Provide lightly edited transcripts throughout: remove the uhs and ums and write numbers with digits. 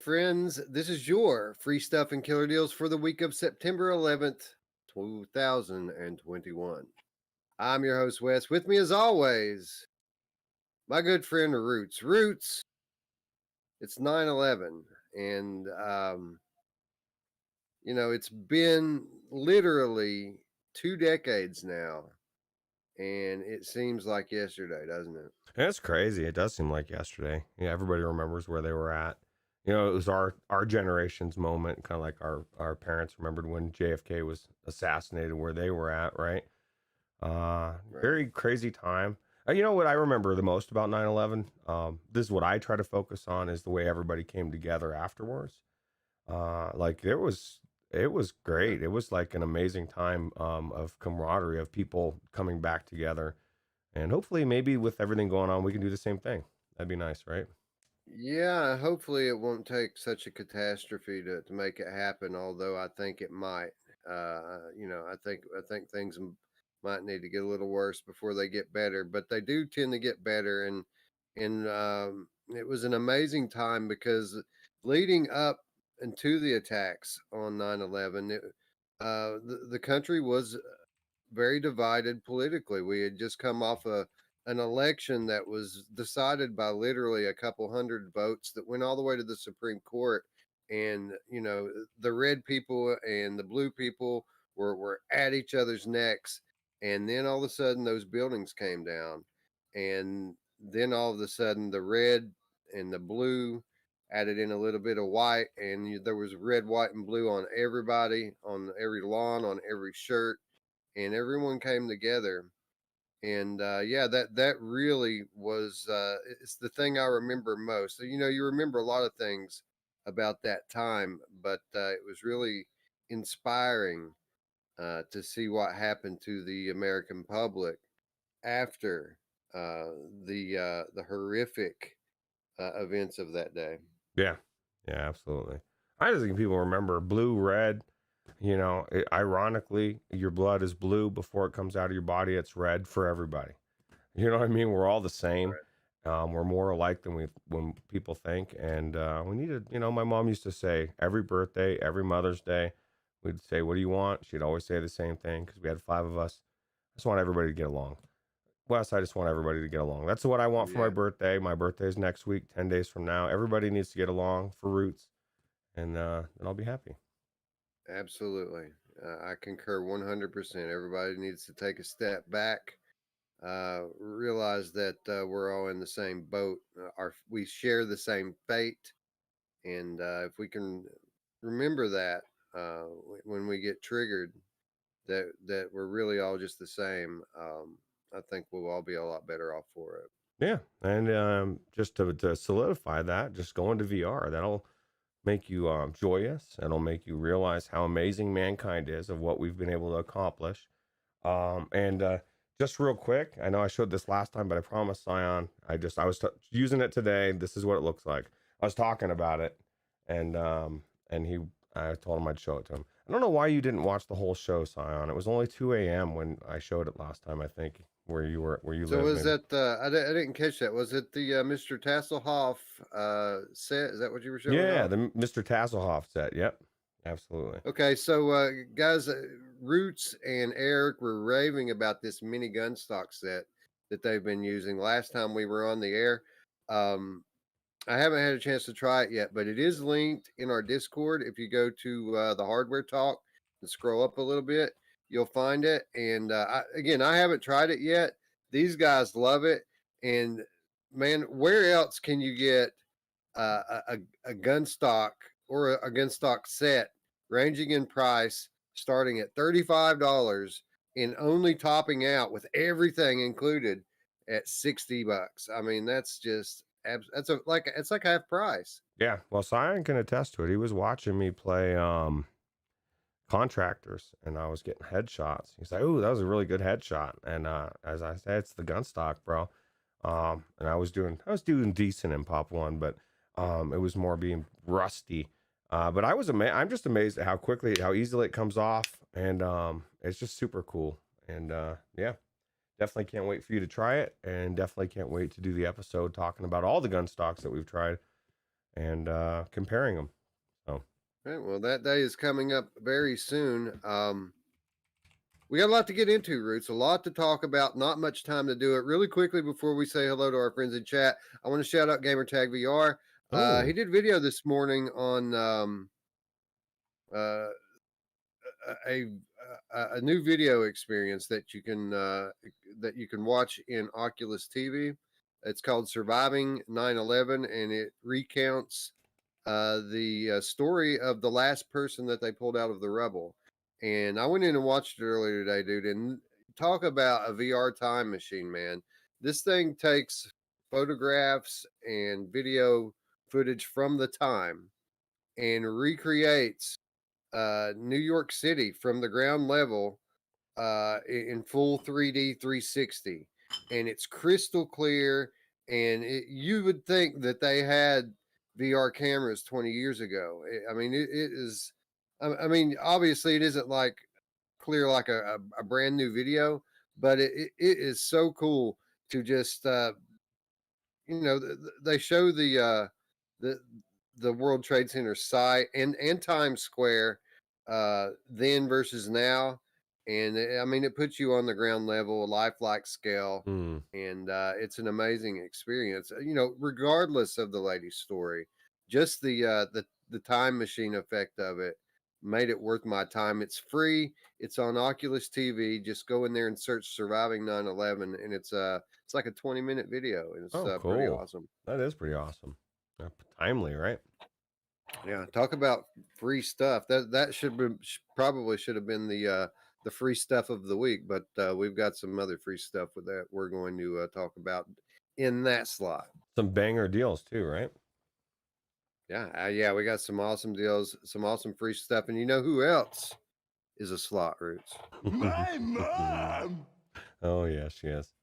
Friends, this is your free stuff and killer deals for the week of September 11th, 2021. I'm your host, Wes. With me, as always, my good friend, Roots. Roots, it's 9/11, and, it's been literally 2 decades now, and it seems like yesterday, doesn't it? It's crazy. It does seem like yesterday. Yeah, everybody remembers where they were at. It was our generation's moment, kind of like our parents remembered when JFK was assassinated, where they were at, right? Right. Very crazy time. You know what I remember the most about 9/11? This is what I try to focus on is the way everybody came together afterwards. Like it was Yeah. great. It was like an amazing time of camaraderie of people coming back together, and hopefully, maybe with everything going on, we can do the same thing. That'd be nice, right? Yeah, hopefully it won't take such a catastrophe to make it happen, although I think it might. I think things might need to get a little worse before they get better, but they do tend to get better. And it was an amazing time because leading up into the attacks on 9/11, the country was very divided politically. We had just come off an election that was decided by literally a couple hundred votes that went all the way to the Supreme Court. And, the red people and the blue people were at each other's necks. And then all of a sudden, those buildings came down. And then all of a sudden, the red and the blue added in a little bit of white. And there was red, white, and blue on everybody, on every lawn, on every shirt, and everyone came together. And yeah, that really was it's the thing I remember most. So, you remember a lot of things about that time, but it was really inspiring to see what happened to the American public after uh, the horrific events of that day. Yeah, yeah, absolutely. I just think people remember blue, red. Ironically, your blood is blue before it comes out of your body. It's red for everybody. You know what I mean? We're all the same. Right. We're more alike than when people think, and we need to. My mom used to say every birthday, every Mother's Day, we'd say, "What do you want?" She'd always say the same thing because we had five of us. I just want everybody to get along. Wes, I just want everybody to get along. That's what I want for my Yeah, birthday. My birthday is next week, 10 days from now. Everybody needs to get along for Roots, and I'll be happy. absolutely. I concur 100%. Everybody needs to take a step back, realize that we're all in the same boat. We share the same fate, and if we can remember that when we get triggered, that we're really all just the same, I think we'll all be a lot better off for it. Yeah. And just to solidify that, just go into VR. That'll make you joyous. It'll make you realize how amazing mankind is of what we've been able to accomplish. And just real quick, I know I showed this last time, but I promise Scion, I was using it today. This is what it looks like. I was talking about it, and I told him I'd show it to him. I don't know why you didn't watch the whole show, Scion. It was only 2 a.m. when I showed it last time, I think, where you So live was in. that I didn't catch that? Was it the Mr. Tasselhoff set? Is that what you were showing Yeah, off? the Mr. Tasselhoff set. Yep, absolutely. Okay, so guys, Roots and Eric were raving about this mini gun stock set that they've been using. Last time we were on the air, um, I haven't had a chance to try it yet, but it is linked in our Discord. If you go to the Hardware Talk and scroll up a little bit, you'll find it. And I haven't tried it yet. These guys love it, and man, where else can you get a gun stock or a gun stock set ranging in price starting at $35 and only topping out with everything included at $60? I mean, that's just it's like half price. Yeah, well, Scion can attest to it. He was watching me play contractors, and I was getting headshots. He's like, "Ooh, that was a really good headshot." And as I said, it's the gun stock, bro. And I was doing decent in Pop One, but it was more being rusty. But I'm just amazed at how easily it comes off, and it's just super cool. And yeah, definitely can't wait for you to try it, and definitely can't wait to do the episode talking about all the gun stocks that we've tried. and comparing them. So, Right, well, that day is coming up very soon. We got a lot to get into, Roots. A lot to talk about. Not much time to do it. Really quickly before we say hello to our friends in chat, I want to shout out Gamertag VR. He oh, did video this morning on uh, a a new video experience that you can watch in Oculus TV. It's called Surviving 9/11, and it recounts the story of the last person that they pulled out of the rubble. And I went in and watched it earlier today, dude. And talk about a VR time machine, man. This thing takes photographs and video footage from the time and recreates New York City from the ground level in full 3D 360, and it's crystal clear. And you would think that they had VR cameras 20 years ago. I mean, it is. I mean, obviously, it isn't like clear like a brand new video, but it is so cool to just they show the the World Trade Center site and Times Square then versus now, and I mean it puts you on the ground level, lifelike scale, hmm. and it's an amazing experience. Regardless of the lady's story, just the time machine effect of it made it worth my time. It's free. It's on Oculus TV. Just go in there and search "Surviving 9/11," and it's like a 20-minute video, and it's Oh, pretty cool. awesome. That is pretty awesome. Timely, right? Yeah, talk about free stuff. That probably should have been the free stuff of the week, but we've got some other free stuff with that we're going to talk about in that slot. Some banger deals too, right? Yeah, we got some awesome deals, some awesome free stuff, and you know who else is a slot, Roots? My mom! Oh, yes, yes.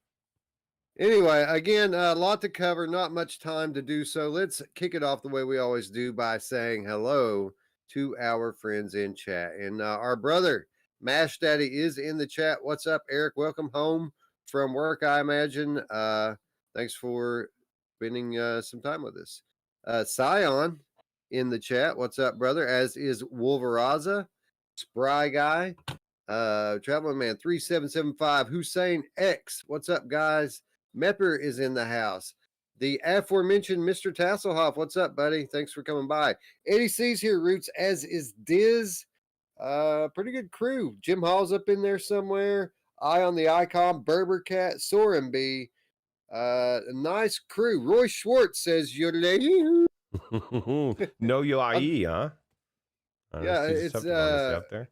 Anyway, again, a lot to cover, not much time to do so. Let's kick it off the way we always do by saying hello to our friends in chat. And our brother, Mash Daddy, is in the chat. What's up, Eric? Welcome home from work, I imagine. Thanks for spending some time with us. Scion in the chat. What's up, brother? As is Wolveraza, Spry Guy, Traveling Man 3775, Hussein X. What's up, guys? Mepper is in the house. The aforementioned Mr. Tasselhoff. What's up, buddy? Thanks for coming by. Eddie C's here, Roots, as is Diz. Pretty good crew. Jim Hall's up in there somewhere. Eye on the icon. Berber Cat. Soren B. A nice crew. Roy Schwartz says yodeling. No UIE, huh? Yeah, See it's Decepticon up there.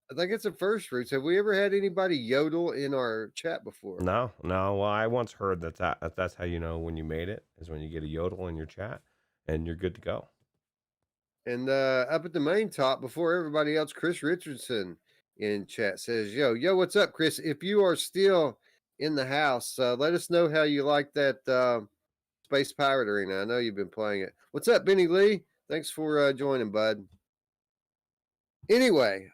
I think it's a first, Roots. Have we ever had anybody yodel in our chat before? No. Well, I once heard that's how you know when you made it is when you get a yodel in your chat, and you're good to go. And up at the main top, before everybody else, Chris Richardson in chat says, yo, what's up, Chris? If you are still in the house, let us know how you like that Space Pirate Arena. I know you've been playing it. What's up, Benny Lee? Thanks for joining, bud. Anyway,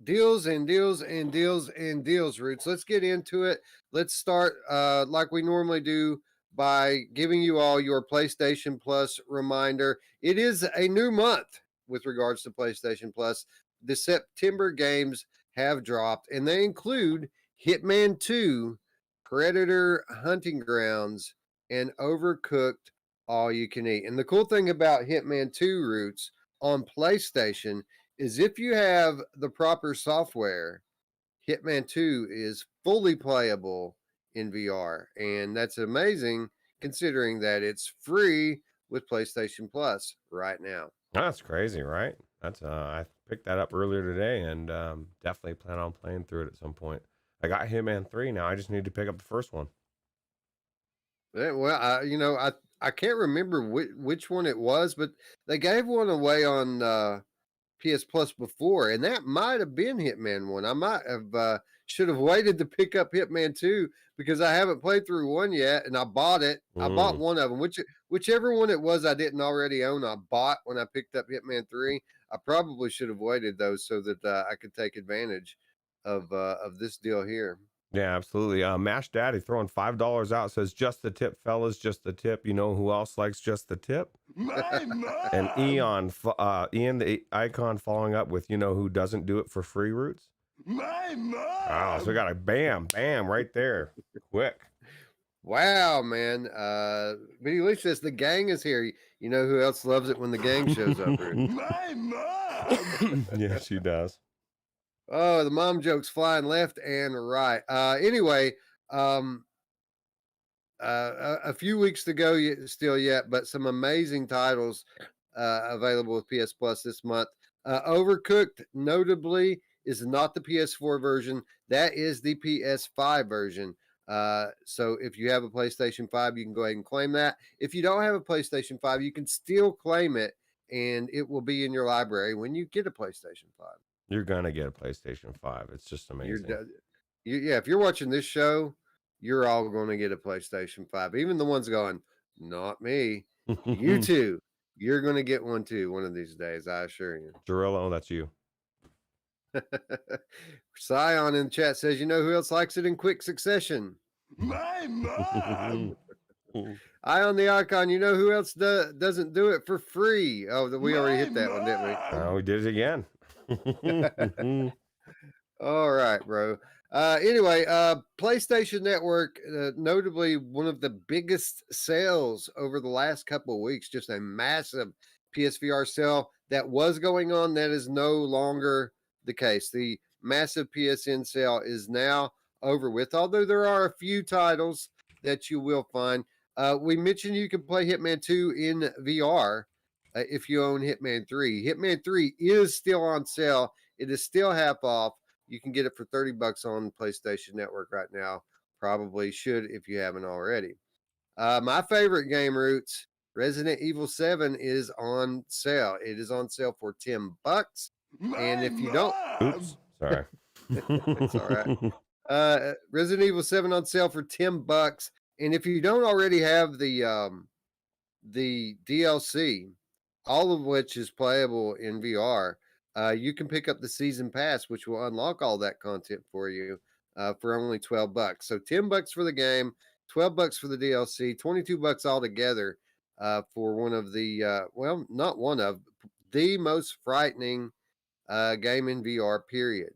deals and deals and deals and deals, Roots. Let's get into it. Let's start like we normally do by giving you all your PlayStation Plus reminder. It is a new month with regards to PlayStation Plus. The September games have dropped, and they include Hitman 2, Predator Hunting Grounds, and Overcooked All You Can Eat. And the cool thing about Hitman 2, Roots, on PlayStation is if you have the proper software, Hitman 2 is fully playable in VR. And that's amazing considering that it's free with PlayStation Plus right now. That's crazy, right? That's I picked that up earlier today, and definitely plan on playing through it at some point. I got Hitman 3 now. I just need to pick up the first one. Yeah, well, I can't remember which one it was, but they gave one away on PS Plus before, and that might have been Hitman 1. I might have should have waited to pick up Hitman 2 because I haven't played through 1 yet, and I bought it. I bought one of them, whichever one it was I didn't already own, I bought when I picked up Hitman 3. I probably should have waited though so that I could take advantage of this deal here. Yeah, absolutely. Mash Daddy throwing $5 out, says just the tip, fellas, just the tip. You know who else likes just the tip? My And mom. Ian the icon following up with, you know who doesn't do it for free, Roots? My Oh, so we mom. got a bam, bam right there. Quick. Wow, man. Vinny Lee says the gang is here. You know who else loves it when the gang shows up, Ruth? My mom. Yeah, she does. Oh, the mom jokes flying left and right. Anyway, um, a few weeks to go still yet, but some amazing titles available with PS Plus this month. Overcooked, notably, is not the PS4 version. That is the PS5 version. So if you have a PlayStation 5, you can go ahead and claim that. If you don't have a PlayStation 5, you can still claim it, and it will be in your library when you get a PlayStation 5. You're gonna get a PlayStation 5. It's just You're amazing. yeah, if you're watching this show, you're all going to get a PlayStation 5. Even the ones going, not me. You too. You're going to get one too one of these days, I assure you. Cirillo, that's you. Scion in the chat says, you know who else likes it in quick succession? My mom. Eye on the icon, you know who else doesn't do it for free? Oh, we already hit that one, didn't we? Oh, we did it again. All right, bro. Anyway, PlayStation Network, notably one of the biggest sales over the last couple of weeks, just a massive PSVR sale that was going on. That is no longer the case. The massive PSN sale is now over with, although there are a few titles that you will find. We mentioned you can play Hitman 2 in VR if you own Hitman 3. Hitman 3 is still on sale. It is still half off. You can get it for $30 on PlayStation Network right now. Probably should if you haven't already. My favorite game, Roots, Resident Evil 7 is on sale. It is on sale for $10. And if you don't, oops, sorry. it's all right. Resident Evil 7 on sale for $10. And if you don't already have the DLC, all of which is playable in VR, you can pick up the season pass, which will unlock all that content for you for only $12. So $10 for the game, $12 for the DLC, $22 altogether for one of the well, not one of the most frightening game in VR. Period.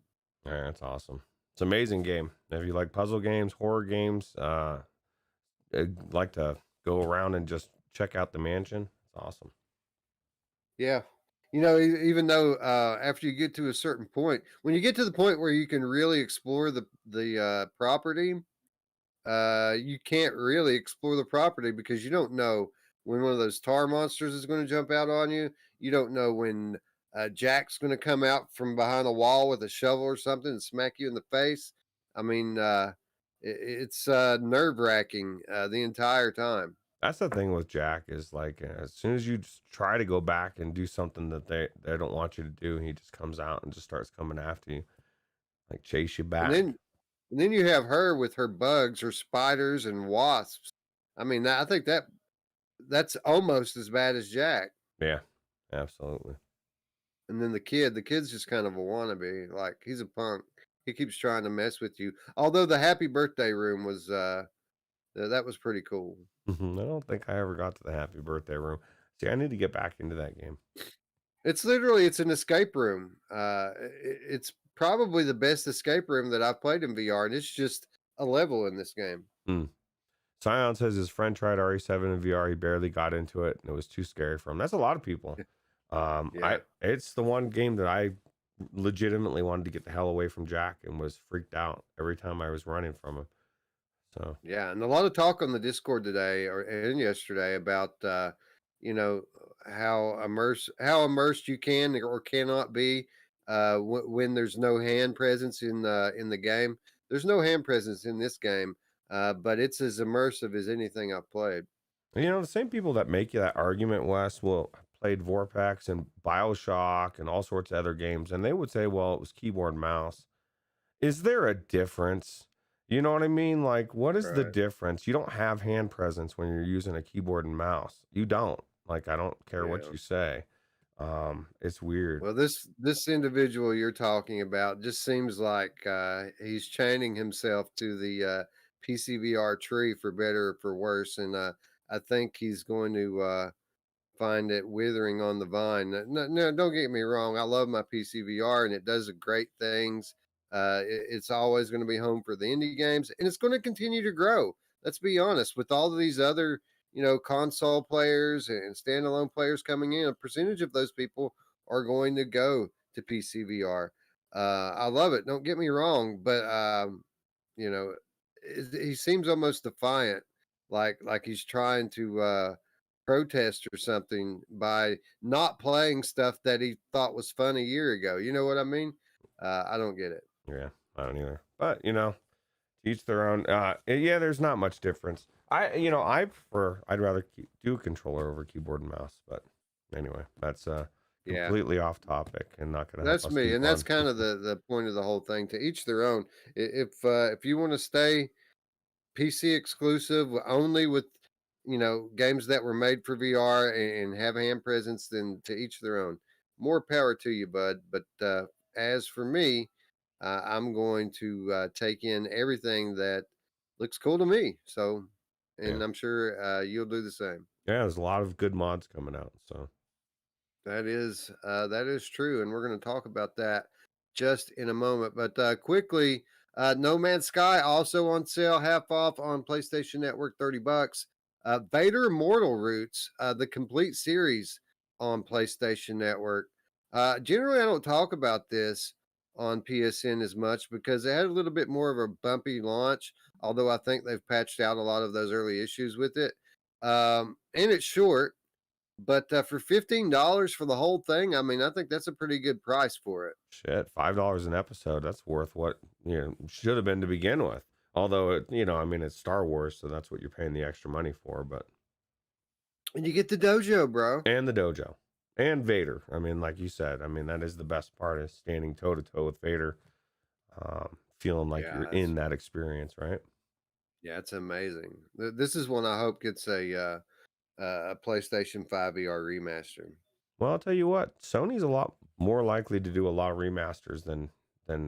Yeah, that's awesome. It's an amazing game. If you like puzzle games, horror games, I'd like to go around and just check out the mansion. It's awesome. Yeah. You know, even though after you get to a certain point, when you get to the point where you can really explore the property, you can't really explore the property because you don't know when one of those tar monsters is going to jump out on you. You don't know when Jack's going to come out from behind a wall with a shovel or something and smack you in the face. I mean, it's nerve wracking the entire time. That's the thing with Jack is like as soon as you just try to go back and do something that they don't want you to do, he just comes out and just starts coming after you, like chase you back. And then you have her with her bugs, her spiders and wasps. I mean, I think that's almost as bad as Jack. Yeah, absolutely. And then the kid's just kind of a wannabe. Like he's a punk. He keeps trying to mess with you. Although the happy birthday room was that was pretty cool. I don't think I ever got to the happy birthday room. See, I need to get back into that game. It's an escape room. It's probably the best escape room that I've played in VR, and it's just a level in this game. Scion says his friend tried RE7 in VR. He barely got into it, and it was too scary for him. That's a lot of people. It's the one game that I legitimately wanted to get the hell away from Jack and was freaked out every time I was running from him. So yeah, and a lot of talk on the Discord today and yesterday about you know how immersed you can or cannot be when there's no hand presence in the game. There's no hand presence in this game, but it's as immersive as anything I've played. you know the same people that make you that argument, Wes, will played Vorpax and Bioshock and all sorts of other games, and they would say, well, it was keyboard and mouse. Is there a difference? You know what I mean? Like, what is the Right. difference? You don't have hand presence when you're using a keyboard and mouse. You don't. Like, I don't care what Yeah. you say. It's weird. Well, this individual you're talking about just seems like he's chaining himself to the PCVR tree for better or for worse, and I think he's going to find it withering on the vine. No, no, don't get me wrong. I love my PCVR and it does great things. It's always going to be home for the indie games and it's going to continue to grow. Let's be honest. With all of these other, console players and standalone players coming in, a percentage of those people are going to go to PCVR. I love it. Don't get me wrong, but you know, he seems almost defiant, like he's trying to protest or something by not playing stuff that he thought was fun a year ago. You know what I mean? I don't get it. Yeah, I don't either. But each their own. Yeah, there's not much difference. I'd rather do a controller over keyboard and mouse. But anyway, that's Yeah, completely off topic and not going to help that's us me, keep and that's on. kind of the point of the whole thing. To each their own. If you want to stay PC exclusive only with games that were made for VR and have hand presence, then to each their own. More power to you, bud. But as for me, I'm going to take in everything that looks cool to me. So, Yeah, and I'm sure you'll do the same. yeah. There's a lot of good mods coming out. So That is true, and we're going to talk about that just in a moment. But quickly, No Man's Sky also on sale, half off on PlayStation Network, $30. Vader Immortal Roots, the complete series on PlayStation Network. Generally, I don't talk about this on PSN as much because it had a little bit more of a bumpy launch. Although I think they've patched out a lot of those early issues with it, and it's short. But for $15 for the whole thing, I mean, I think that's a pretty good price for it. shit, $5 an episode. That's worth what should have been to begin with. Although I mean, it's Star Wars, so that's what you're paying the extra money for. But And you get the dojo, bro. and the dojo and Vader. I mean, like you said, I mean that is the best part is standing toe to toe with Vader, feeling like you're Yeah, in that experience, right? it's amazing. This is one I hope gets a PlayStation 5 VR remaster. Well, I'll tell you what, Sony's a lot more likely to do a lot of remasters than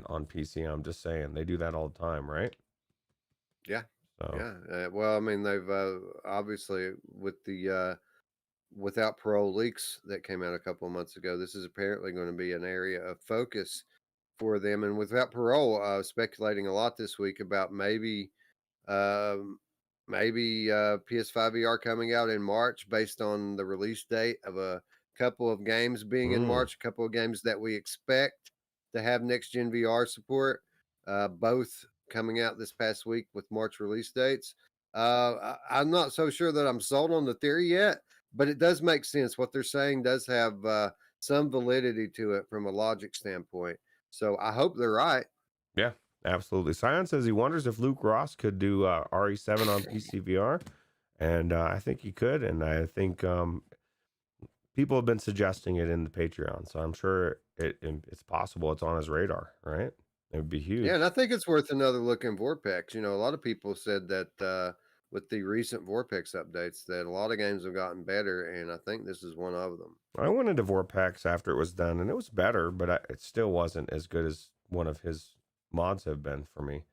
on PC. I'm just saying they do that all the time, right? Yeah, So yeah. Well, I mean, they've obviously with the without parole leaks that came out a couple of months ago, this is apparently going to be an area of focus for them. And without parole, speculating a lot this week about Um, maybe PS5 VR coming out in March based on the release date of a couple of games being in mm, March, a couple of games that we expect to have next gen VR support, both coming out this past week with March release dates. I'm not so sure that I'm sold on the theory yet, but it does make sense. What they're saying does have some validity to it from a logic standpoint. So I hope they're right. yeah, absolutely. Scion says he wonders if Luke Ross could do RE7 on PCVR, and I think he could, and I think people have been suggesting it in the Patreon, so I'm sure it's possible. It's on his radar, right? It would be Yeah, huge. and I think it's worth another look in Vorpex. A lot of people said that with the recent Vorpex updates, that a lot of games have gotten better, and I think this is one of them. I went into Vorpex after it was done, and it was better, but it still wasn't as good as one of his mods have been for me.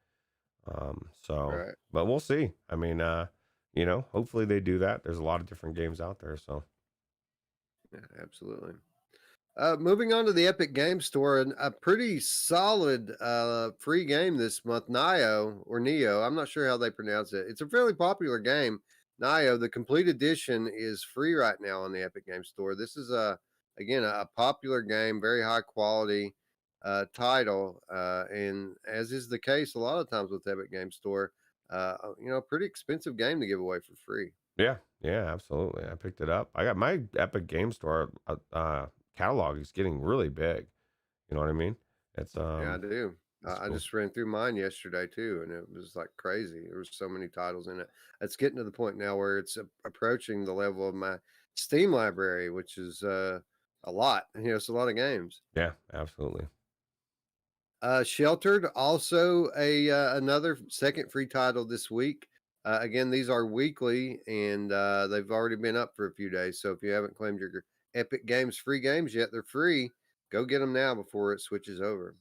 So, Right. but we'll see. I mean, hopefully they do that. There's a lot of different games out there, so Yeah, absolutely. Moving on to the Epic Game Store, and a pretty solid free game this month, Nio or Neo. I'm not sure how they pronounce it. It's a fairly popular game. Nio, the complete edition, is free right now on the Epic Game Store. This is again a popular game, very high quality title, and as is the case a lot of times with Epic Game Store, pretty expensive game to give away for free. yeah, absolutely. I picked it up. I got my Epic Game Store catalog is getting really big. You know what I mean? It's Yeah, I do. it's I cool. just ran through mine yesterday too, and it was like crazy. There was so many titles in it. It's getting to the point now where it's approaching the level of my Steam library, which is a lot. It's a lot of games. Yeah, absolutely. Sheltered, also a another second free title this week. Again, these are weekly, and they've already been up for a few days. So if you haven't claimed your Epic Games free games yet. They're free. Go get them now before it switches over.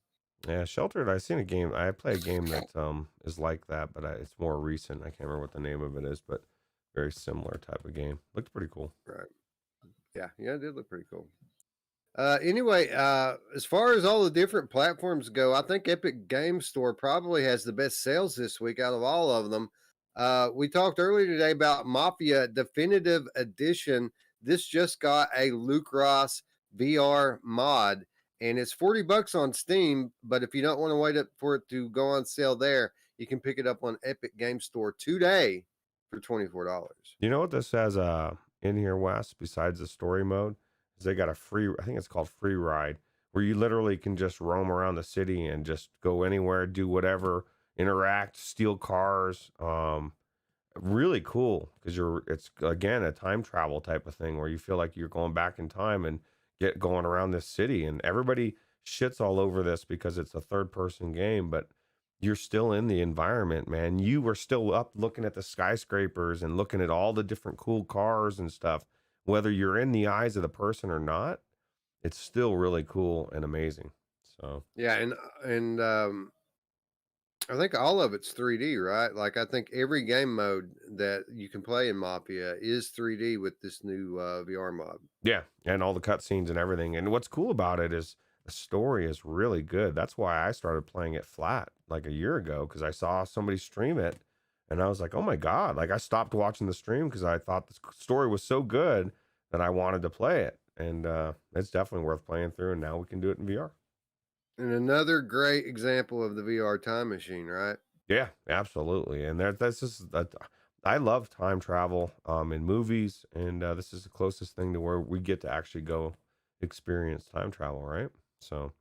Yeah, Sheltered. I seen a game. I play a game that is like that, but it's more recent. I can't remember what the name of it is, but very similar type of game. Looked pretty cool. Right. Yeah, it did look pretty cool. Anyway, as far as all the different platforms go, I think Epic Game Store probably has the best sales this week out of all of them. We talked earlier today about Mafia Definitive Edition. This just got a Luke Ross VR mod, and it's $40 on Steam. But if you don't want to wait for it to go on sale there, you can pick it up on Epic Game Store today for $24. You know what this has in here, Wes, besides the story mode? Is they got a free, I think it's called free ride, where you literally can just roam around the city and just go anywhere, do whatever, interact, steal cars. Really cool because it's again a time travel type of thing where you feel like you're going back in time and get going around this city, and everybody shits all over this because it's a third person game, but you're still in the environment, man. You were still up looking at the skyscrapers and looking at all the different cool cars and stuff. Whether you're in the eyes of the person or not, it's still really cool and amazing. So yeah, and I think all of it's 3D, right? Like I think every game mode that you can play in Mafia is 3D with this new VR mod. yeah, and all the cutscenes and everything. And what's cool about it is the story is really good. That's why I started playing it flat like a year ago because I saw somebody stream it, and I was like, oh my god! Like I stopped watching the stream because I thought the story was so good that I wanted to play it, and it's definitely worth playing through. And now we can do it in VR. And another great example of the VR time machine, right? Yeah, absolutely. And that's just that. I love time travel in movies, and this is the closest thing to where we get to actually go experience time travel, right? So,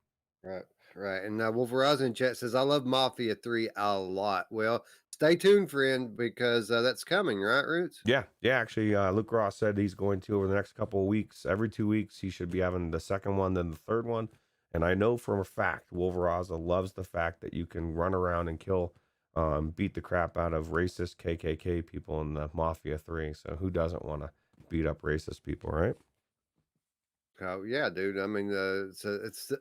Right, right. And Wolverazzi in chat says, I love Mafia 3 a lot. Well, stay tuned, friend, because that's coming, right, Roots? yeah. Actually, Luke Ross said he's going to over the next couple of weeks. Every 2 weeks, he should be having the second one, then the third one. And I know for a fact, Wolverazzi loves the fact that you can run around and kill, beat the crap out of racist KKK people in the Mafia 3. So who doesn't want to beat up racist people, right? Oh, yeah, dude. I mean, it's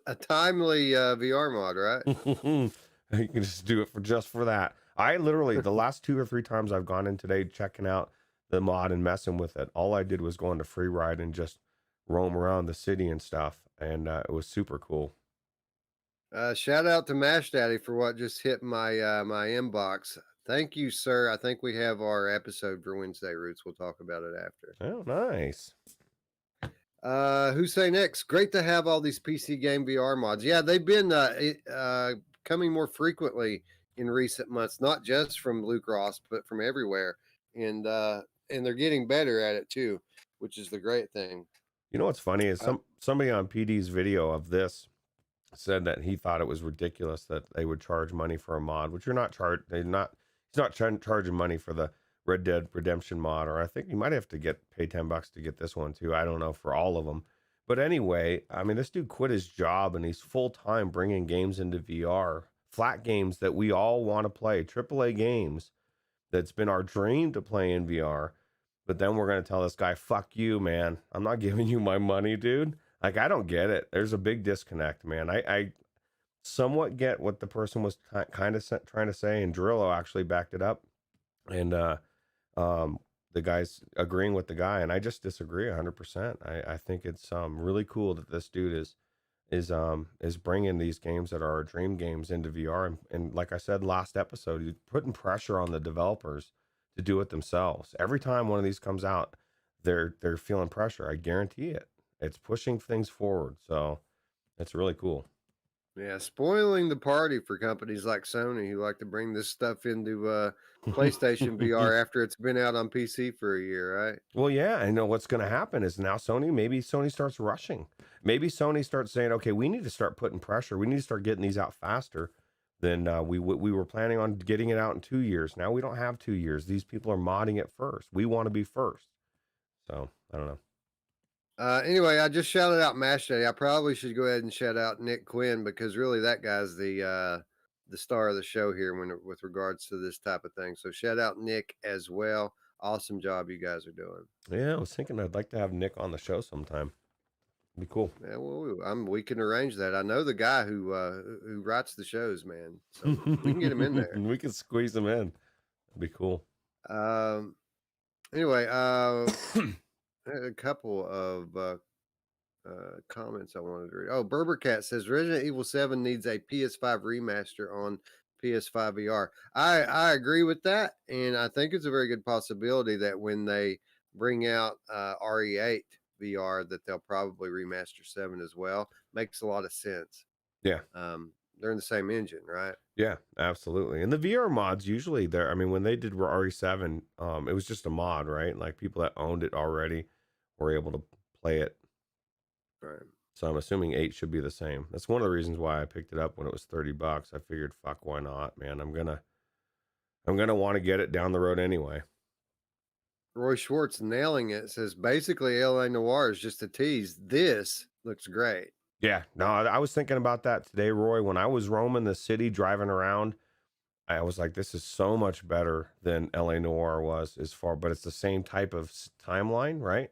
a timely VR mod, right? You can just do it for that. I literally the last 2 or 3 times I've gone in today checking out the mod and messing with it, all I did was go into free ride and just roam around the city and stuff, and it was super cool. Shout out to Mash Daddy for what just hit my my inbox. Thank you, sir. I think we have our episode for Wednesday, Roots. We'll talk about it after. Oh, nice. Who say next? Great to have all these PC game VR mods. Yeah, they've been coming more frequently in recent months, not just from Luke Ross, but from everywhere. And they're getting better at it too, which is the great thing. You know what's funny is somebody on PD's video of this said that he thought it was ridiculous that they would charge money for a mod, which he's not charging money for the Red Dead Redemption mod, or I think you might have to pay $10 to get this one too. I don't know for all of them, but anyway, I mean, this dude quit his job and he's full time bringing games into VR, flat games that we all want to play, AAA games that's been our dream to play in VR. But then we're gonna tell this guy, "Fuck you, man! I'm not giving you my money, dude." Like I don't get it. There's a big disconnect, man. I somewhat get what the person was kind of trying to say, and Drillo actually backed it up, and the guy's agreeing with the guy, and I just disagree 100%. I think it's really cool that this dude is bringing these games that are our dream games into VR, and like I said last episode, he's putting pressure on the developers to do it themselves. Every time one of these comes out, they're feeling pressure. I guarantee it. It's pushing things forward, so it's really cool. Yeah, spoiling the party for companies like Sony who like to bring this stuff into PlayStation VR after it's been out on PC for a year, right? Well, yeah, I know what's going to happen is now maybe Sony starts rushing. Maybe Sony starts saying, okay, we need to start putting pressure. We need to start getting these out faster than we were planning on getting it out in 2 years. Now we don't have 2 years. These people are modding it first. We want to be first. So I don't know. Anyway, I just shouted out Mash Daddy. I probably should go ahead and shout out Nick Quinn because really that guy's the star of the show here with regards to this type of thing. So shout out Nick as well. Awesome job you guys are doing. Yeah, I was thinking I'd like to have Nick on the show sometime. Be cool. Yeah, well, we can arrange that. I know the guy who writes the shows, man. So we can get him in there. We can squeeze them in. That'd be cool. Anyway, a couple of comments I wanted to read. Oh, Berber Cat says Resident Evil 7 needs a PS5 remaster on PS5 VR. I agree with that, and I think it's a very good possibility that when they bring out RE8 VR, that they'll probably remaster 7 as well. Makes a lot of sense. Yeah. They're in the same engine, right? Yeah, absolutely. And the VR mods usually I mean, when they did RE7, it was just a mod, right? Like people that owned it already were able to play it. Right. So I'm assuming 8 should be the same. That's one of the reasons why I picked it up when it was $30. I figured, fuck, why not, man? I'm gonna want to get it down the road anyway. Roy Schwartz nailing it says basically LA Noire is just a tease. This looks great. Yeah, no, I was thinking about that today, Roy. When I was roaming the city, driving around, I was like, this is so much better than LA Noire was but it's the same type of timeline, right?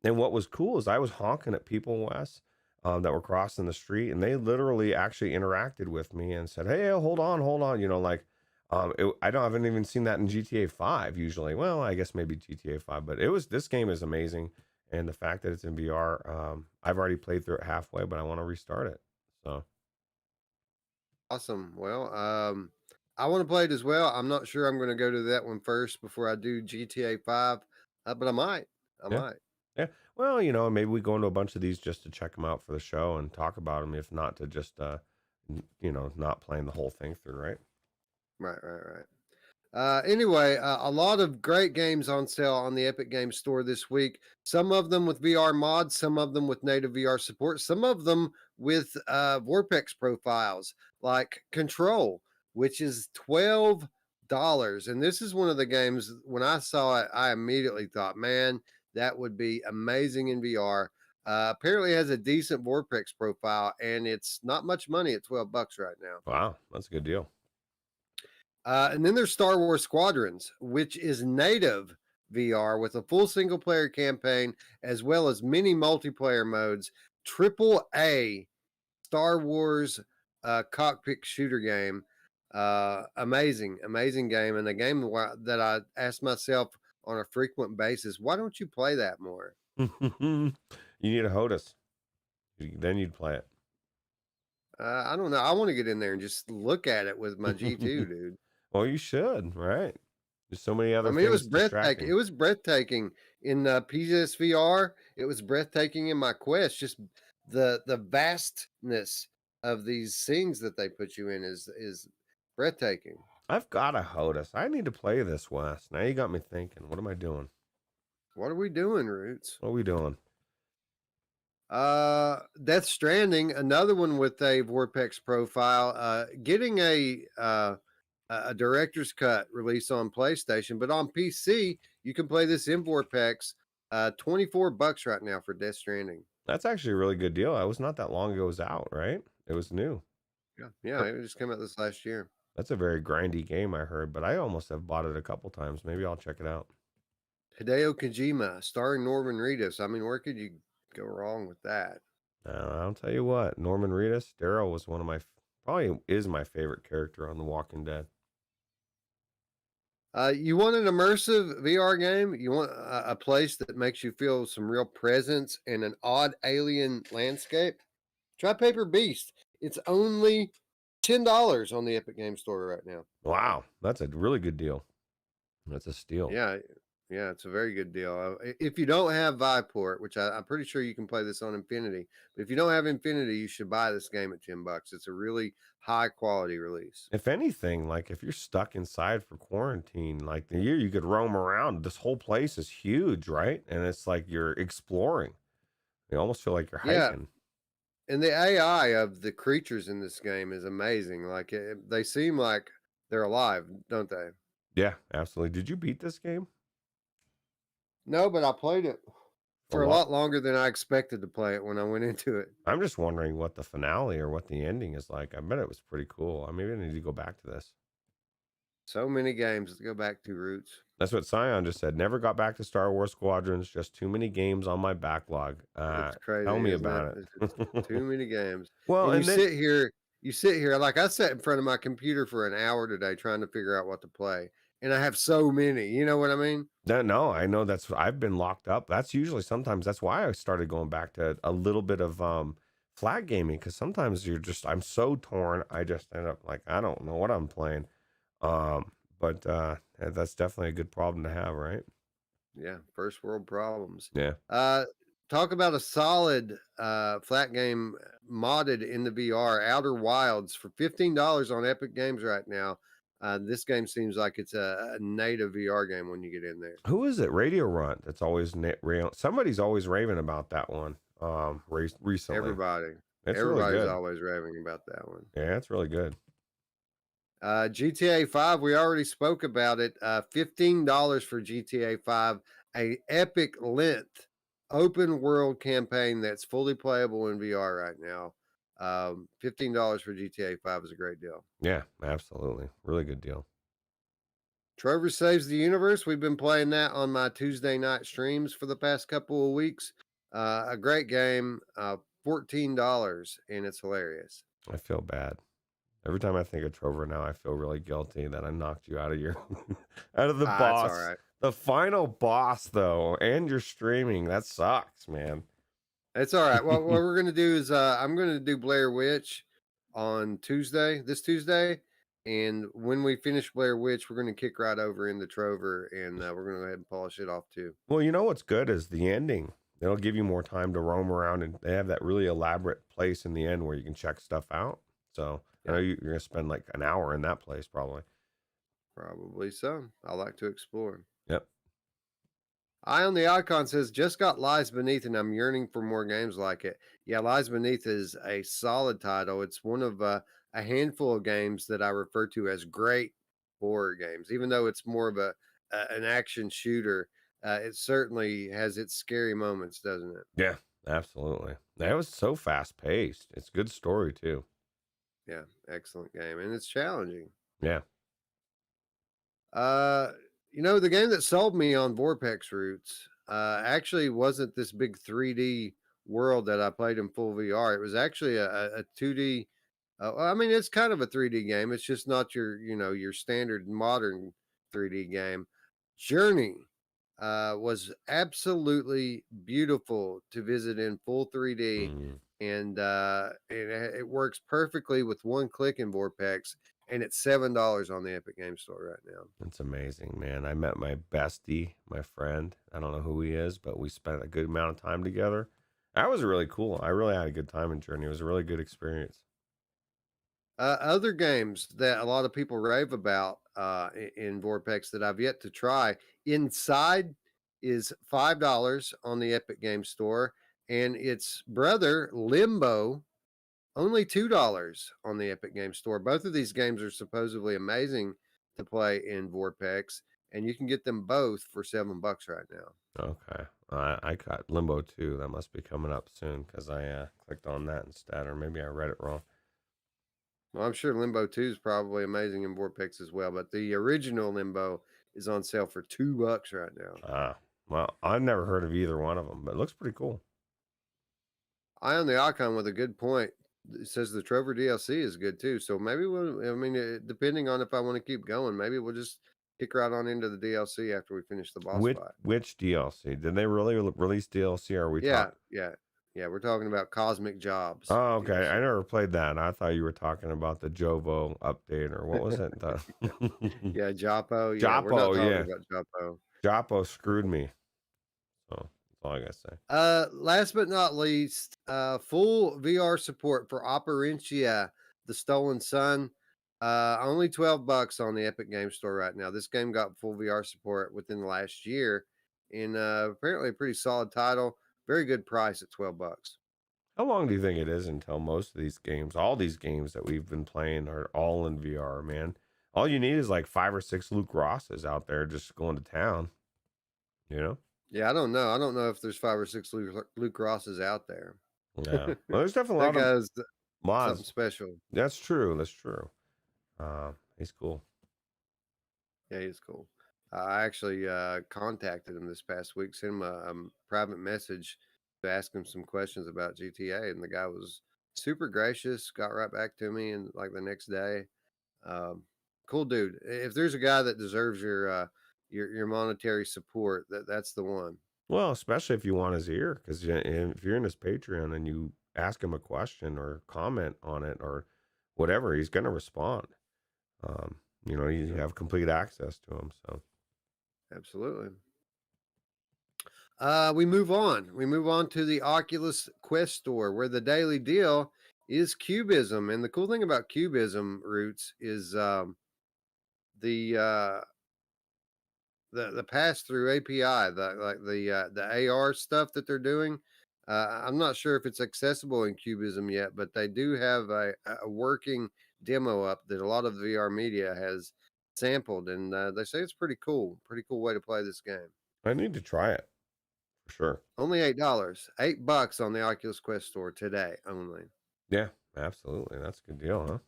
And what was cool is I was honking at people, Wes, that were crossing the street, and they literally actually interacted with me and said, hey, hold on. You know, like, I haven't even seen that in GTA 5 usually. Well, I guess maybe GTA 5, but this game is amazing. And the fact that it's in VR, I've already played through it halfway, but I want to restart it. So Awesome. Well, I want to play it as well. I'm not sure I'm going to go to that one first before I do GTA 5, but I might. I yeah. might. Yeah. Well, you know, maybe we go into a bunch of these just to check them out for the show and talk about them, if not to just, you know, not playing the whole thing through, right? Right. Anyway, a lot of great games on sale on the Epic Games Store this week. Some of them with VR mods, some of them with native VR support, some of them with Vortex profiles like Control, which is $12. And this is one of the games, when I saw it, I immediately thought, man, that would be amazing in VR. Apparently it has a decent Vortex profile, and it's not much money at $12 right now. Wow, that's a good deal. And then there's Star Wars Squadrons, which is native VR with a full single player campaign as well as many multiplayer modes. Triple A Star Wars cockpit shooter game. Amazing game. And a game that I ask myself on a frequent basis, why don't you play that more? You need a HOTAS. Then you'd play it. I don't know. I want to get in there and just look at it with my G2, dude. Well, you should, right? There's so many other things. It was breathtaking. It was breathtaking in PSVR. It was breathtaking in my Quest. Just the vastness of these scenes that they put you in is breathtaking. I've got a HOTAS. I need to play this, Wes. Now you got me thinking. What am I doing? What are we doing, Roots? What are we doing? Death Stranding, another one with a Vortex profile. Getting a director's cut release on PlayStation, but on PC you can play this in Vortex. $24 right now for Death Stranding. That's actually a really good deal. It was not that long ago it was out, right? It was new. Yeah, it just came out this last year. That's a very grindy game, I heard, but I almost have bought it a couple times. Maybe I'll check it out. Hideo Kojima, starring Norman Reedus. I mean, where could you go wrong with that? I'll tell you what, Norman Reedus, Daryl was probably is my favorite character on The Walking Dead. You want an immersive VR game? You want a place that makes you feel some real presence in an odd alien landscape? Try Paper Beast. It's only $10 on the Epic Game Store right now. Wow, that's a really good deal. That's a steal. Yeah, it's a very good deal. If you don't have Viveport, which I'm pretty sure you can play this on Infinity, but if you don't have Infinity, you should buy this game at $10. It's a really high quality release. If anything, like if you're stuck inside for quarantine, like the year you could roam around, this whole place is huge, right? And it's like you're exploring. You almost feel like you're hiking. And the AI of the creatures in this game is amazing. Like they seem like they're alive, don't they? Yeah, absolutely. Did you beat this game? No, but I played it for a lot longer than I expected to play it when I went into it. I'm just wondering what the finale or what the ending is like. I bet it was pretty cool. Maybe I need to go back to this. So many games to go back to, Roots. That's what Scion just said. Never got back to Star Wars Squadrons. Just too many games on my backlog. It's Tell crazy, me isn't it? about It's just it. too many games. Well, And and then you sit here, like I sat in front of my computer for an hour today trying to figure out what to play. And I have so many, you know what I mean? no, I know I've been locked up. That's usually sometimes that's why I started going back to a little bit of flat gaming, because sometimes I'm so torn. I just end up like I don't know what I'm playing. But that's definitely a good problem to have, right? Yeah, first world problems. Yeah. Talk about a solid flat game modded in the VR, Outer Wilds for $15 on Epic Games right now. This game seems like it's a native VR game when you get in there. Who is it? Radio Runt. That's always somebody's always raving about that one. Recently, Everybody, it's really everybody's good. always raving about that one. Yeah, it's really good. GTA 5, we already spoke about it. $15 for GTA 5, a epic length open world campaign that's fully playable in VR right now. $15 for GTA 5 is a great deal. Yeah, absolutely. Really good deal. Trover Saves the Universe. We've been playing that on my Tuesday night streams for the past couple of weeks. A great game, $14, and it's hilarious. I feel bad. Every time I think of Trover now, I feel really guilty that I knocked you out of your out of the boss. It's all right. The final boss though, and you're streaming. That sucks, man. It's all right. Well, what we're gonna do is I'm gonna do Blair Witch on this Tuesday, and when we finish Blair Witch, we're gonna kick right over into Trover, and we're gonna go ahead and polish it off too. Well, you know what's good is the ending. It'll give you more time to roam around, and they have that really elaborate place in the end where you can check stuff out. So I know you're gonna spend like an hour in that place probably. Probably so. I like to explore. Yep. Eye on the Icon says, just got Lies Beneath, and I'm yearning for more games like it. Yeah, Lies Beneath is a solid title. It's one of a handful of games that I refer to as great horror games. Even though it's more of an action shooter, it certainly has its scary moments, doesn't it? Yeah, absolutely. That was so fast paced. It's good story too. Yeah, excellent game. And it's challenging. Yeah. The game that sold me on Vorpex Roots actually wasn't this big 3D world that I played in full VR. It was actually a 2D. I mean, it's kind of a 3D game. It's just not your standard modern 3D game. Journey was absolutely beautiful to visit in full 3D, and it works perfectly with one click in Vorpex. And it's $7 on the Epic Game Store right now. It's amazing, man. I met my bestie, my friend. I don't know who he is, but we spent a good amount of time together. That was really cool. I really had a good time in Journey. It was a really good experience. Other games that a lot of people rave about in Vorpex that I've yet to try. Inside is $5 on the Epic Game Store, and its brother Limbo, only $2 on the Epic Game Store. Both of these games are supposedly amazing to play in Vorpex, and you can get them both for $7 right now. Okay. I got Limbo 2. That must be coming up soon because I clicked on that instead, or maybe I read it wrong. Well, I'm sure Limbo 2 is probably amazing in Vorpex as well, but the original Limbo is on sale for $2 right now. Well, I've never heard of either one of them, but it looks pretty cool. Eye on the Icon with a good point. It says the Trover DLC is good too. So maybe depending on if I want to keep going, maybe we'll just kick right on into the DLC after we finish the boss fight. Which DLC? Did they really release DLC? Or are we talking? Yeah. We're talking about Cosmic Jobs. Oh, okay. DLC. I never played that. I thought you were talking about the Jovo update, or what was it? Yeah, Joppo. Yeah, we're not talking yeah. about Joppo. Joppo screwed me. So that's all I gotta say. Last but not least, full VR support for Operencia, The Stolen Sun. Only $12 on the Epic Game Store right now. This game got full VR support within the last year, and apparently a pretty solid title. Very good price at $12. How long do you think it is until most of these games, all these games that we've been playing, are all in VR, man? All you need is like 5 or 6 Luke Rosses out there just going to town. You know? Yeah, I don't know. I don't know if there's 5 or 6 Luke Rosses out there. Yeah. Well, there's definitely a lot of mods. Something special. That's true. He's cool. Yeah, he's cool. I actually contacted him this past week, sent him a private message to ask him some questions about GTA, and the guy was super gracious. Got right back to me, and like the next day, um, cool dude. If there's a guy that deserves your monetary support, that's the one. Well, especially if you want his ear, because if you're in his Patreon and you ask him a question or comment on it or whatever, he's going to respond. You Yep, have complete access to him. So, absolutely. We move on. We move on to the Oculus Quest store, where the daily deal is cubism. And the cool thing about cubism roots is the uh, the pass through API, the AR stuff that they're doing. I'm not sure if it's accessible in Cubism yet, but they do have a working demo up that a lot of the VR media has sampled, and they say it's pretty cool. Pretty cool way to play this game. I need to try it for sure. Only $8, $8 on the Oculus Quest store today only. Yeah, absolutely. That's a good deal, huh?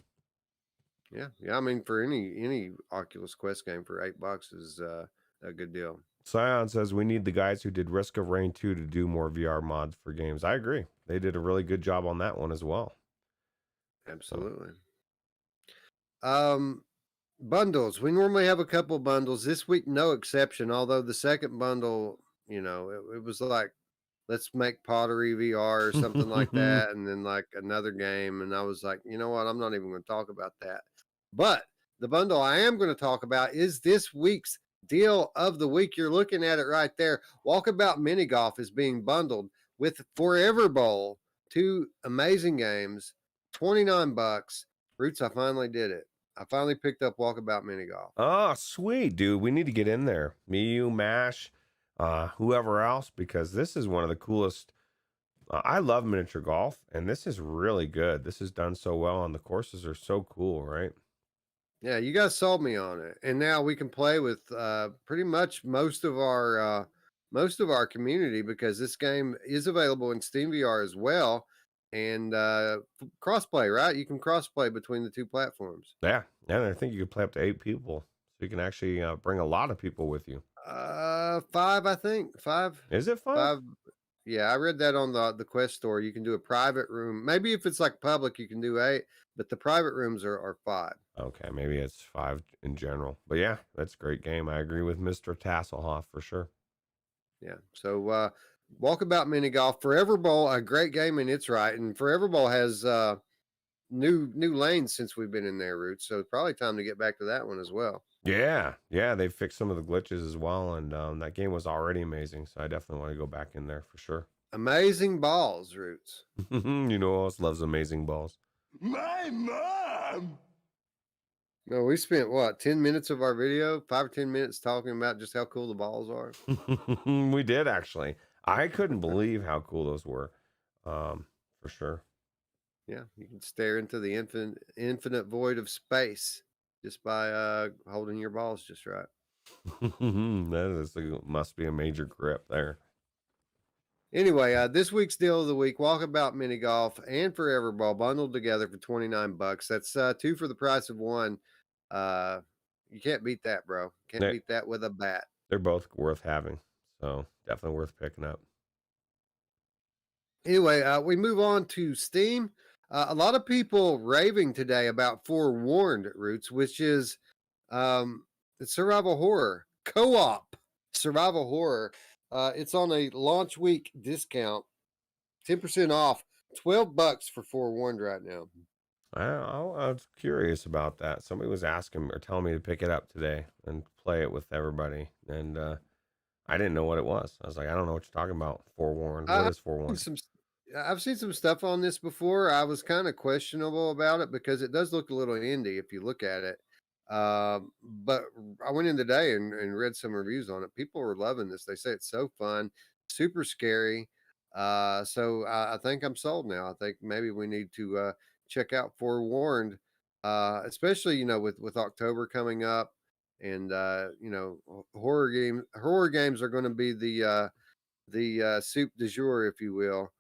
Yeah, yeah. I mean, for any Oculus Quest game for $8 is a good deal. Scion says we need the guys who did Risk of Rain 2 to do more VR mods for games. I agree. They did a really good job on that one as well. So, Absolutely. Um, Bundles. We normally have a couple bundles. This week, no exception. Although the second bundle, it was like, let's make pottery VR or something like that, and then like another game. And I was like, you know what? I'm not even going to talk about that. But the bundle I am going to talk about is this week's deal of the week. You're looking at it right there. Walkabout Mini Golf is being bundled with Forever Bowl, two amazing games, $29. Roots, I finally did it. I finally picked up Walkabout Mini Golf. oh, sweet, dude. We need to get in there. Me, you, Mash, whoever else, because this is one of the coolest. I love miniature golf, and this is really good. This is done so well, and the courses are so cool, right? Yeah, you guys sold me on it, and now we can play with pretty much most of our community because this game is available in Steam VR as well, and crossplay. Right, you can crossplay between the two platforms. Yeah, and I think you could play up to 8 people, so you can actually bring a lot of people with you. Five, I think. Five, Is it 5? five. Yeah, I read that on the Quest store. You can do a private room. Maybe if it's like public, you can do 8, but the private rooms are 5. Okay, maybe it's 5 in general. But yeah, that's a great game. I agree with Mr. Tasselhoff for sure. Yeah. So Walkabout Mini Golf, Forever Bowl, a great game in its right, and Forever Bowl has new lanes since we've been in there, Roots. So it's probably time to get back to that one as well. Yeah, they fixed some of the glitches as well, and that game was already amazing. So I definitely want to go back in there for sure. Amazing balls, Roots. You know who else loves amazing balls? My mom! No, we spent what 10 minutes of our video, 5 or 10 minutes talking about just how cool the balls are. We did actually. I couldn't believe how cool those were, for sure. Yeah, you can stare into the infinite void of space just by holding your balls just right. Must be a major grip there. Anyway, this week's deal of the week: Walkabout Mini Golf and Forever Ball bundled together for $29. That's 2 for the price of 1. You can't beat that, bro. Can't They, beat that with a bat. they're both worth having, so definitely worth picking up. Anyway, we move on to Steam. A lot of people raving today about Forewarned Roots, which is it's survival horror co-op survival horror. It's on a launch week discount, 10% off, $12 for Forewarned right now. I was curious about that. Somebody was asking or telling me to pick it up today and play it with everybody, and I didn't know what it was. I was like, I don't know what you're talking about. Forewarned. What is forewarned? I've seen some stuff on this before. I was kind of questionable about it because it does look a little indie if you look at it. But I went in today and read some reviews on it. People were loving this. They say it's so fun, super scary. So I think I'm sold now. I think maybe we need to check out Forewarned, especially with October coming up, and horror games are going to be the soup du jour, if you will.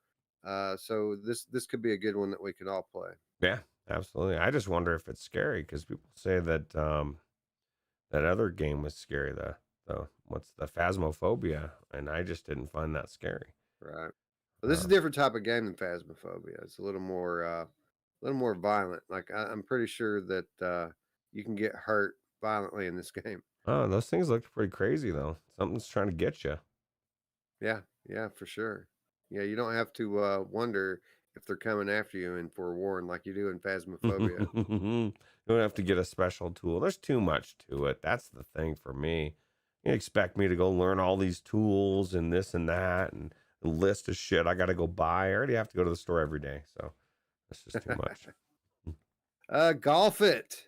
So this could be a good one that we could all play. Yeah, absolutely. I just wonder if it's scary because people say that That other game was scary. The what's the Phasmophobia, and I just didn't find that scary. Right. Well, this is a different type of game than Phasmophobia. It's a little more violent. Like I'm pretty sure that you can get hurt violently in this game. Oh, those things looked pretty crazy though. Something's trying to get you. Yeah, yeah, for sure. Yeah, you don't have to wonder if they're coming after you and forewarned like you do in Phasmophobia. You don't have to get a special tool. There's too much to it. That's the thing for me. You expect me to go learn all these tools and this and that and a list of shit I got to go buy. I already have to go to the store every day, so that's just too much. Golf it.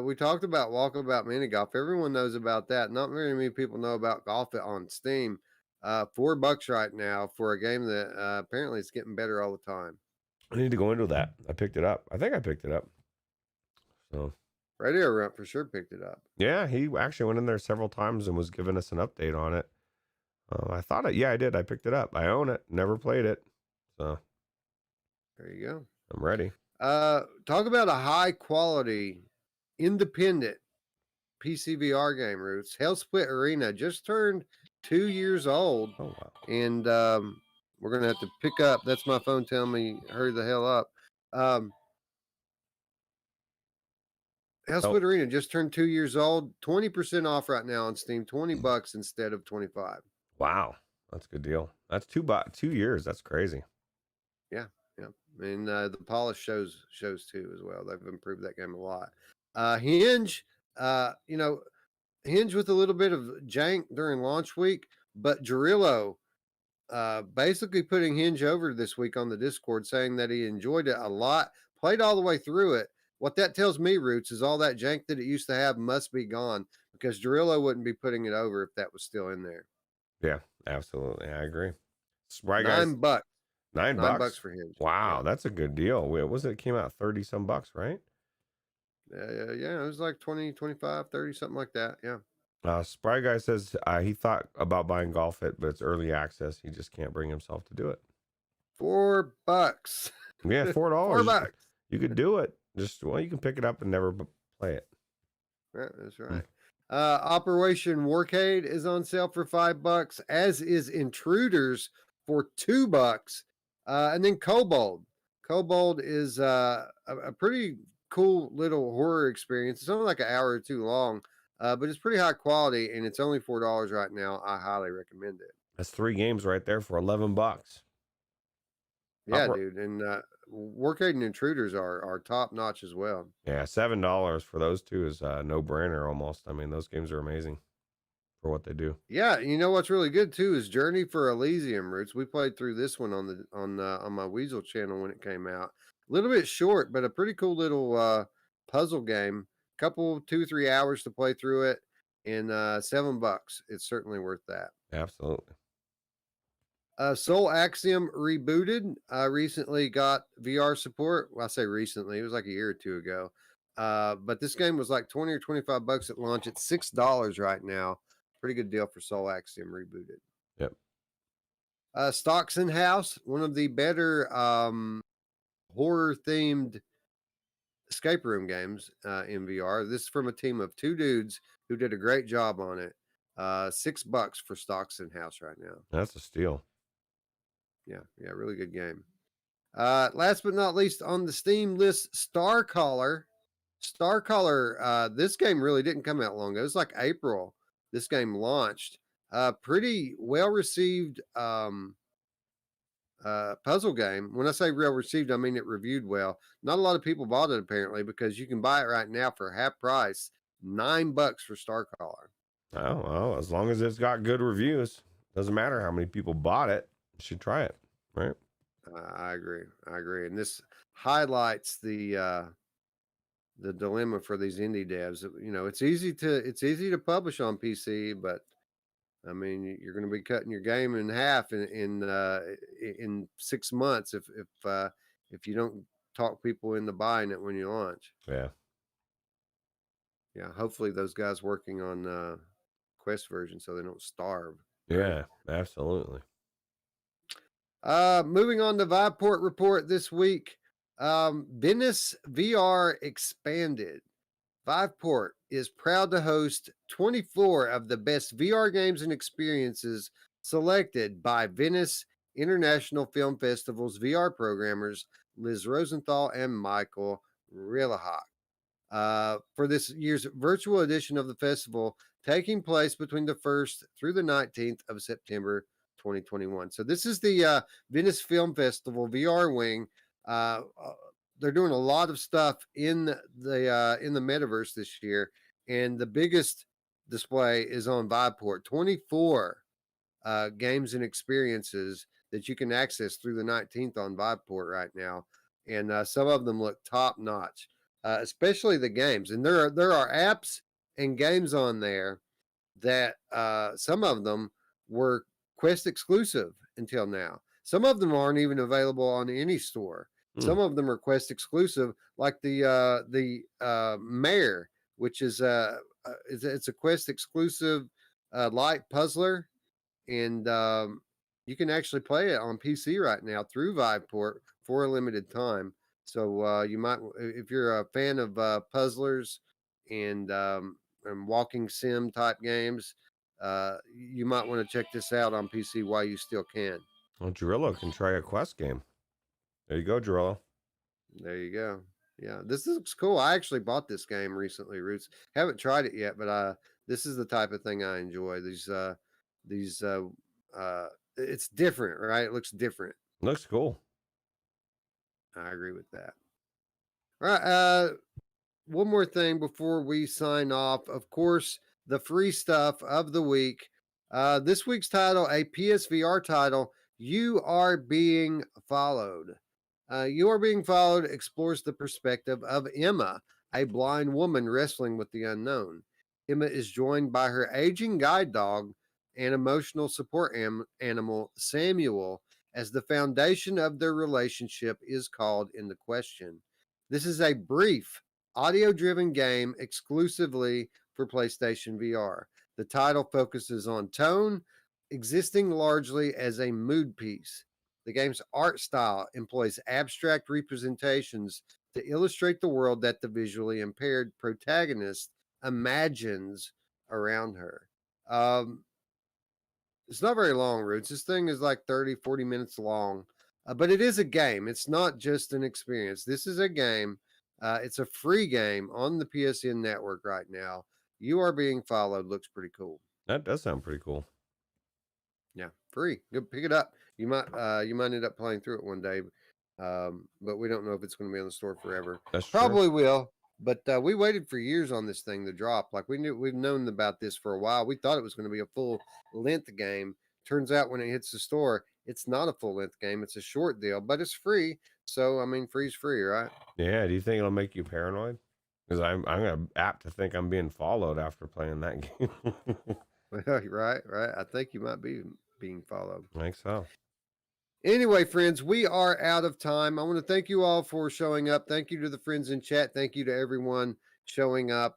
We talked about Walkabout Mini Golf. Everyone knows about that. Not very many people know about Golf It on Steam. $4 right now for a game that apparently is getting better all the time. I need to go into that. I picked it up. I think I picked it up. So Radio Rump for sure picked it up. yeah, he actually went in there several times and was giving us an update on it. I thought it. Yeah, I did. I picked it up. I own it. Never played it. So There you go. I'm ready. Talk about a high quality, independent PCVR game, Roots. Hell Split Arena just turned 2 years old. Oh wow. And we're gonna have to pick up. That's my phone telling me hurry the hell up. Hell Split Arena just turned 2 years old. 20% off right now on Steam. $20 instead of 25. Wow, that's a good deal. That's 2 years. That's crazy. Yeah, yeah. And the polish shows too as well. They've improved that game a lot. Hinge, Hinge with a little bit of jank during launch week, but Jarillo basically putting Hinge over this week on the Discord, saying that he enjoyed it a lot, played all the way through it. What that tells me, Roots, is all that jank that it used to have must be gone, because Jarillo wouldn't be putting it over if that was still in there. Yeah, absolutely. I agree. Right, $9. guys. $9 for Hinge. Wow, Yeah. that's a good deal. Wait, was it came out 30 some bucks, right? Yeah, it was like 20, 25, 30, something like that. Yeah. Spry Guy says he thought about buying Golf It, but it's early access. He just can't bring himself to do it. $4. Yeah, $4. $4. You could do it. You can pick it up and never play it. Right, that's right. Operation Warcade is on sale for $5, as is Intruders for $2. And then Kobold. Kobold is a pretty cool little horror experience. It's only like an hour or two long, but it's pretty high quality, and it's only $4 right now. I highly recommend it. That's 3 games right there for $11. Yeah, dude. And Warcade and Intruders are top notch as well. Yeah, $7 for those two is a no-brainer almost. I mean, those games are amazing for what they do. Yeah, you know what's really good too is Journey for Elysium, Roots. We played through this one on my Weasel channel when it came out. A little bit short, but a pretty cool little puzzle game. Couple 2-3 hours to play through it, and $7. It's certainly worth that. Absolutely. Soul Axiom Rebooted recently got VR support. Well, I say recently, it was like a year or two ago. But this game was like 20 or $25 at launch. It's $6 right now. Pretty good deal for Soul Axiom Rebooted. Yep. Stockton House, one of the better horror themed escape room games in VR. This is from a team of 2 dudes who did a great job on it. $6 for Stockton House right now. That's a steal. Yeah, really good game. Last but not least on the Steam list, Starcaller. This game really didn't come out long ago. It was like April. This game launched. Pretty well received puzzle game. When I say well received, I mean it reviewed well. Not a lot of people bought it apparently, because you can buy it right now for half price, $9 for Starcaller. Oh, well, as long as it's got good reviews, doesn't matter how many people bought it. You should try it, right? I agree. And this highlights the dilemma for these indie devs. You know, it's easy to publish on PC, but I mean, you're going to be cutting your game in half in 6 months if you don't talk people into buying it when you launch. Yeah. Hopefully those guys working on Quest version so they don't starve. Yeah, absolutely. Moving on to Viveport Report this week. Venice VR expanded. Viveport is proud to host 24 of the best VR games and experiences selected by Venice International Film Festival's VR programmers Liz Rosenthal and Michael Rillahawk. For this year's virtual edition of the festival, taking place between the 1st through the 19th of September 2021. So this is the Venice Film Festival VR wing. They're doing a lot of stuff in the metaverse this year, and the biggest display is on Viveport. 24 games and experiences that you can access through the 19th on Viveport right now, and some of them look top notch, especially the games. And there are apps and games on there that some of them were Quest exclusive until now. Some of them aren't even available on any store. Some of them are Quest exclusive, like the Mayor, which is it's a Quest exclusive light puzzler, and you can actually play it on PC right now through Viveport for a limited time. So you might, if you're a fan of puzzlers and walking sim type games, you might want to check this out on PC while you still can. Well, Gerillo can try a Quest game. There you go, Gerillo. There you go. Yeah, this looks cool. I actually bought this game recently, Roots. Haven't tried it yet, but this is the type of thing I enjoy. These it's different, right? It looks different. Looks cool. I agree with that. All right, one more thing before we sign off. Of course, the free stuff of the week. This week's title, a PSVR title, You Are Being Followed. You Are Being Followed explores the perspective of Emma, a blind woman wrestling with the unknown. Emma is joined by her aging guide dog and emotional support animal, Samuel, as the foundation of their relationship is called into question. This is a brief, audio-driven game exclusively for PlayStation VR. The title focuses on tone, existing largely as a mood piece. The game's art style employs abstract representations to illustrate the world that the visually impaired protagonist imagines around her. It's not very long, Roots. This thing is like 30, 40 minutes long, but it is a game. It's not just an experience. This is a game. It's a free game on the PSN network right now. You Are Being Followed looks pretty cool. That does sound pretty cool. Yeah, free. Go pick it up. You might end up playing through it one day, but we don't know if it's going to be on the store forever. That's Probably will. But we waited for years on this thing to drop. Like we've known about this for a while. We thought it was going to be a full length game. Turns out when it hits the store, it's not a full length game. It's a short deal, but it's free. So I mean, free's free, right? Yeah. Do you think it'll make you paranoid? Because I'm apt to think I'm being followed after playing that game. Right. I think you might be being followed. I think so. Anyway, friends, we are out of time. I want to thank you all for showing up. Thank you to the friends in chat. Thank you to everyone showing up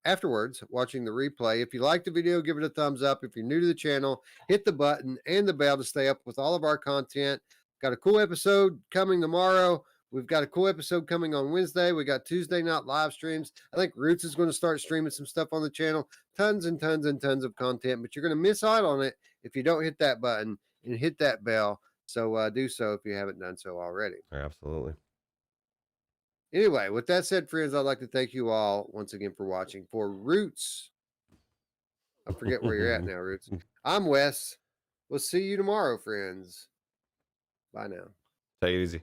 afterwards, watching the replay. If you like the video, give it a thumbs up. If you're new to the channel, hit the button and the bell to stay up with all of our content. Got a cool episode coming tomorrow. We've got a cool episode coming on Wednesday. We got Tuesday night live streams. I think Roots is going to start streaming some stuff on the channel. Tons and tons and tons of content, but you're going to miss out on it if you don't hit that button and hit that bell. So do so if you haven't done so already. Absolutely. Anyway, with that said, friends, I'd like to thank you all once again for watching. For Roots, I forget where you're at now, Roots. I'm Wes. We'll see you tomorrow, friends. Bye now. Take it easy.